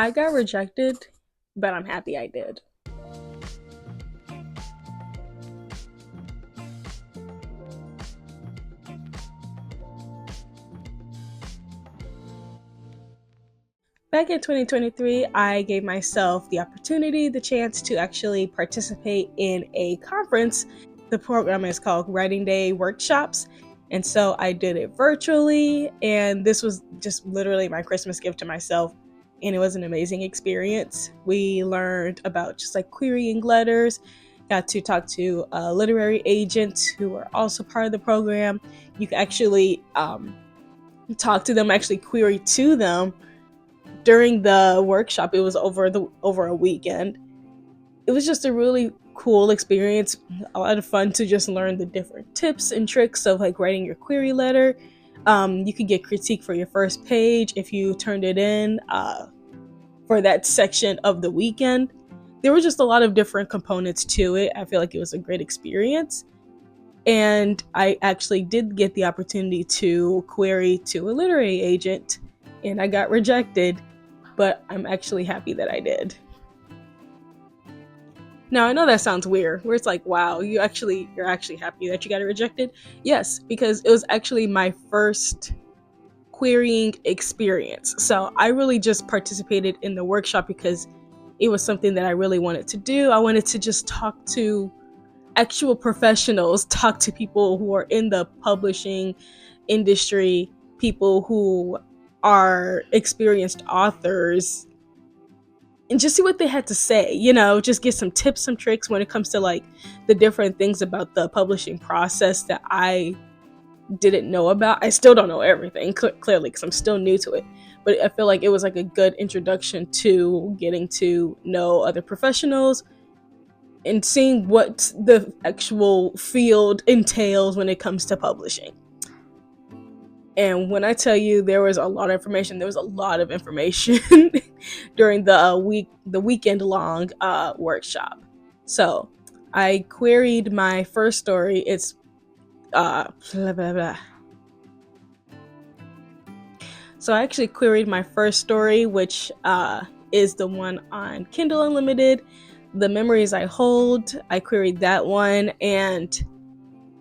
I got rejected, but I'm happy I did. Back in 2023, I gave myself the opportunity, the chance to actually participate in a conference. The program is called Writing Day Workshops. And so I did it virtually, and this was just literally my Christmas gift to myself. And it was an amazing experience. We learned about just like querying letters, got to talk to literary agents who were also part of the program. You could actually talk to them, actually query to them during the workshop. It was over a weekend. It was just a really cool experience, a lot of fun to just learn the different tips and tricks of like writing your query letter. You could get critique for your first page if you turned it in for that section of the weekend. There were just a lot of different components to it. I feel like it was a great experience. And I actually did get the opportunity to query to a literary agent, and I got rejected, but I'm actually happy that I did. Now I know that sounds weird, where it's like, wow, you're actually happy that you got it rejected. Yes, because it was actually my first querying experience. So I really just participated in the workshop because it was something that I really wanted to do. I wanted to just talk to actual professionals, talk to people who are in the publishing industry, people who are experienced authors, and just see what they had to say, just get some tips, some tricks when it comes to like the different things about the publishing process that I didn't know about. I still don't know everything, clearly, because I'm still new to it. But I feel like it was like a good introduction to getting to know other professionals and seeing what the actual field entails when it comes to publishing. And when I tell you there was a lot of information during the weekend long workshop. So I queried my first story. It's blah, blah, blah. So I actually queried my first story, which is the one on Kindle Unlimited, The Memories I Hold. I queried that one, and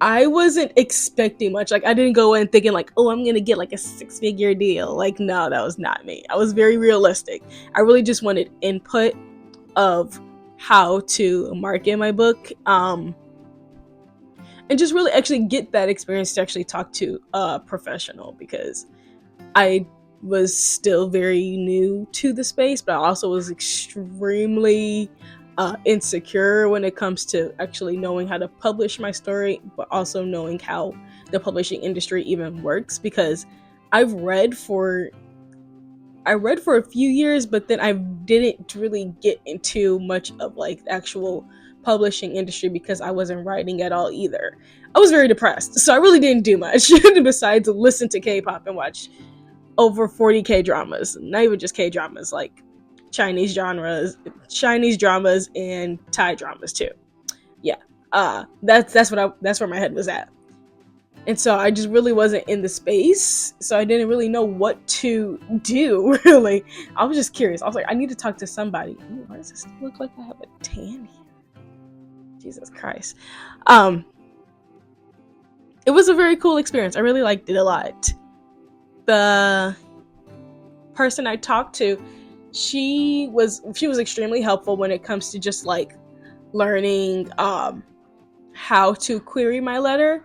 I wasn't expecting much. Like, I didn't go in thinking like, oh, I'm gonna get like a 6-figure deal. Like, no, that was not me. I was very realistic. I really just wanted input of how to market my book, and just really actually get that experience to actually talk to a professional, because I was still very new to the space, but I also was extremely insecure when it comes to actually knowing how to publish my story, but also knowing how the publishing industry even works. Because I've read for I read for a few years, but then I didn't really get into much of like the actual publishing industry because I wasn't writing at all either. I was very depressed, so I really didn't do much besides listen to K-pop and watch over 40 K dramas. Not even just K dramas, like Chinese dramas and Thai dramas too. Yeah. That's where my head was at. And so I just really wasn't in the space, so I didn't really know what to do. Really, I was just curious. I was like, I need to talk to somebody. Ooh, why does this look like I have a tan here? Jesus Christ. Um, it was a very cool experience. I really liked it a lot. The person I talked to, she was extremely helpful when it comes to just like learning how to query my letter,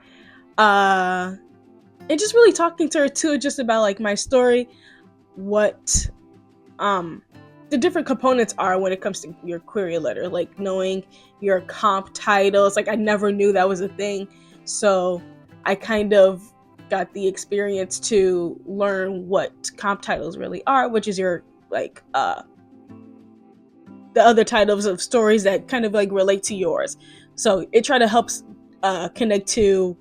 uh and just really talking to her too, just about like my story, what the different components are when it comes to your query letter, like knowing your comp titles. Like, I never knew that was a thing, so I kind of got the experience to learn what comp titles really are, which is your like the other titles of stories that kind of like relate to yours. So it try to help connect to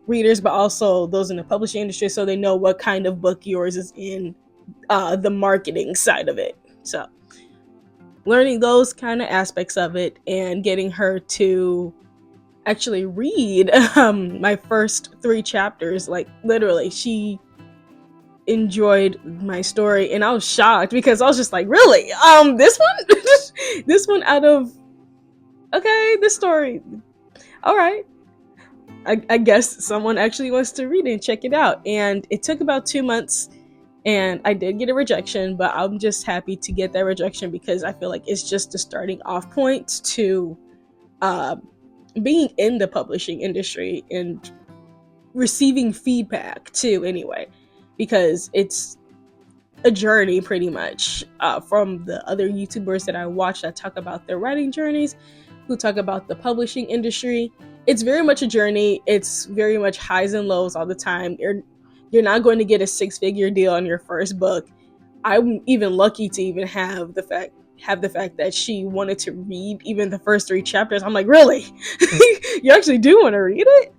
readers, but also those in the publishing industry, so they know what kind of book yours is in, the marketing side of it. So learning those kind of aspects of it and getting her to actually read my first 3 chapters, like literally, she enjoyed my story, and I was shocked because I was just like, really? This one? This one out of, okay, this story. All right. I guess someone actually wants to read it and check it out. And it took about 2 months, and I did get a rejection, but I'm just happy to get that rejection because I feel like it's just the starting off point to uh, being in the publishing industry and receiving feedback too, anyway, because it's a journey pretty much from the other YouTubers that I watch that talk about their writing journeys, who talk about the publishing industry. It's very much a journey. It's very much highs and lows all the time. You're not going to get a 6-figure deal on your first book. I'm even lucky to even have the fact that she wanted to read even the first 3 chapters. I'm like, really? You actually do want to read it?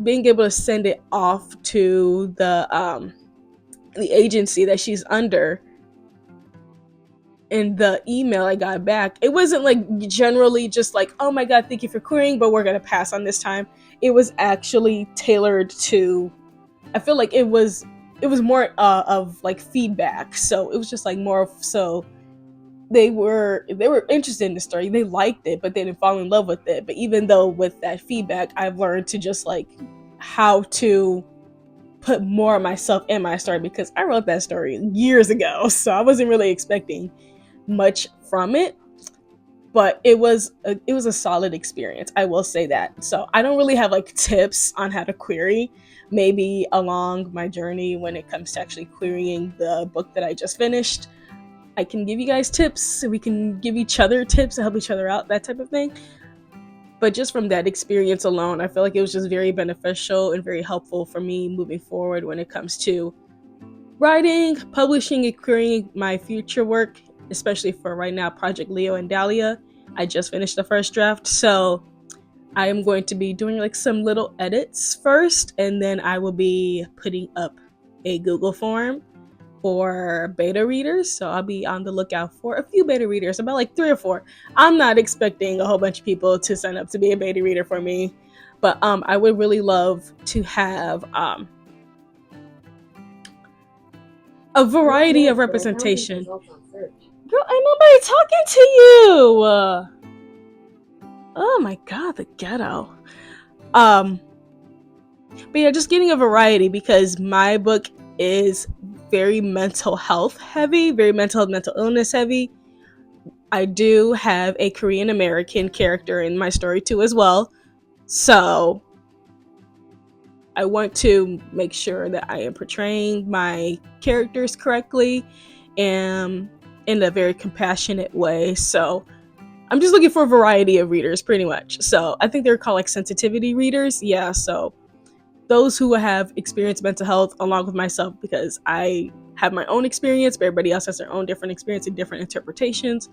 Being able to send it off to the agency that she's under, and the email I got back, it wasn't like generally just like, oh my god, thank you for querying, but we're gonna pass on this time. It was actually tailored to, I feel like it was more of like feedback. So it was just like more of, so they were interested in the story, they liked it, but they didn't fall in love with it. But even though with that feedback, I've learned to just like how to put more of myself in my story, because I wrote that story years ago, so I wasn't really expecting much from it. But it was a solid experience, I will say that. So I don't really have like tips on how to query. Maybe along my journey when it comes to actually querying the book that I just finished, I can give you guys tips, we can give each other tips to help each other out, that type of thing. But just from that experience alone, I feel like it was just very beneficial and very helpful for me moving forward when it comes to writing, publishing, and querying my future work, especially for right now, Project Leo and Dahlia. I just finished the first draft, so I am going to be doing like some little edits first, and then I will be putting up a Google form for beta readers. So I'll be on the lookout for a few beta readers, about like 3 or 4. I'm not expecting a whole bunch of people to sign up to be a beta reader for me, but I would really love to have a variety of representation. Girl, ain't nobody talking to you. Oh my god, the ghetto. But yeah, just getting a variety, because my book is very mental health heavy, very mental illness heavy. I do have a Korean American character in my story too as well. So I want to make sure that I am portraying my characters correctly and in a very compassionate way. So I'm just looking for a variety of readers pretty much. So I think they're called like sensitivity readers. Yeah, so those who have experienced mental health along with myself, because I have my own experience, but everybody else has their own different experience and different interpretations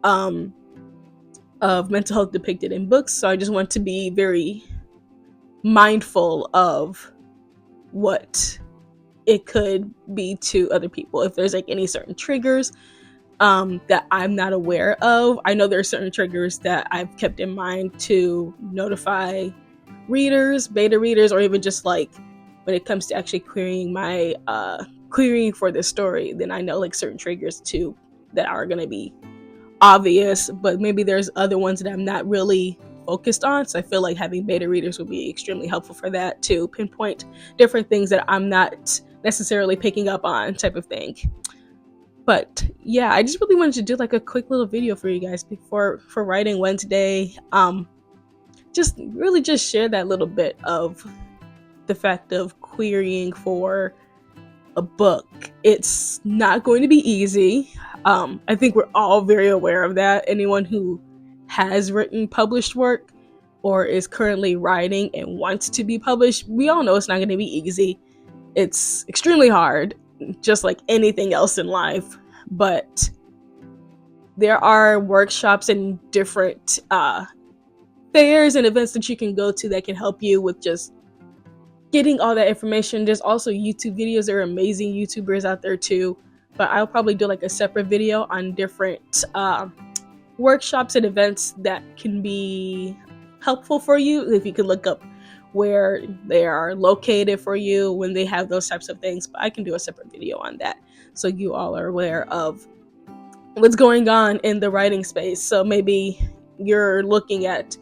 of mental health depicted in books. So I just want to be very mindful of what it could be to other people. If there's like any certain triggers that I'm not aware of. I know there are certain triggers that I've kept in mind to notify readers, beta readers, or even just like when it comes to actually querying my querying for this story, then I know like certain triggers too that are going to be obvious, but maybe there's other ones that I'm not really focused on. So I feel like having beta readers would be extremely helpful for that, to pinpoint different things that I'm not necessarily picking up on, type of thing. But yeah, I just really wanted to do like a quick little video for you guys for Writing Wednesday. Just really just share that little bit of the fact of querying for a book. It's not going to be easy. I think we're all very aware of that. Anyone who has written published work or is currently writing and wants to be published, we all know it's not going to be easy. It's extremely hard, just like anything else in life. But there are workshops and different fairs and events that you can go to that can help you with just getting all that information. There's also YouTube videos. There are amazing YouTubers out there too, but I'll probably do like a separate video on different workshops and events that can be helpful for you. If you could look up where they are located for you when they have those types of things. But I can do a separate video on that, so you all are aware of what's going on in the writing space. So maybe you're looking at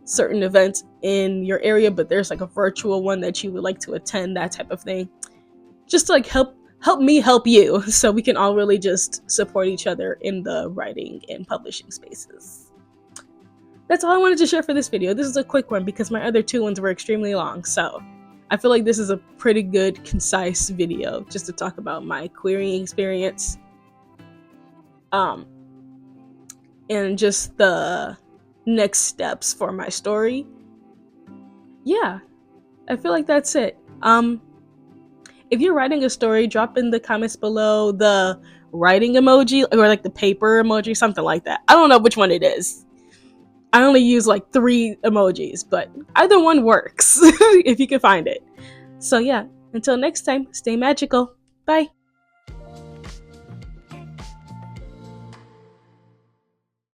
certain events in your area, but there's like a virtual one that you would like to attend, that type of thing. Just to like help me help you, so we can all really just support each other in the writing and publishing spaces. That's all I wanted to share for this video. This is a quick one because my other 2 ones were extremely long, so I feel like this is a pretty good, concise video just to talk about my querying experience, and just the next steps for my story. Yeah, I feel like that's it. If you're writing a story, drop in the comments below the writing emoji or like the paper emoji, something like that. I don't know which one it is. I only use like 3 emojis, but either one works if you can find it. So yeah, until next time, stay magical. Bye.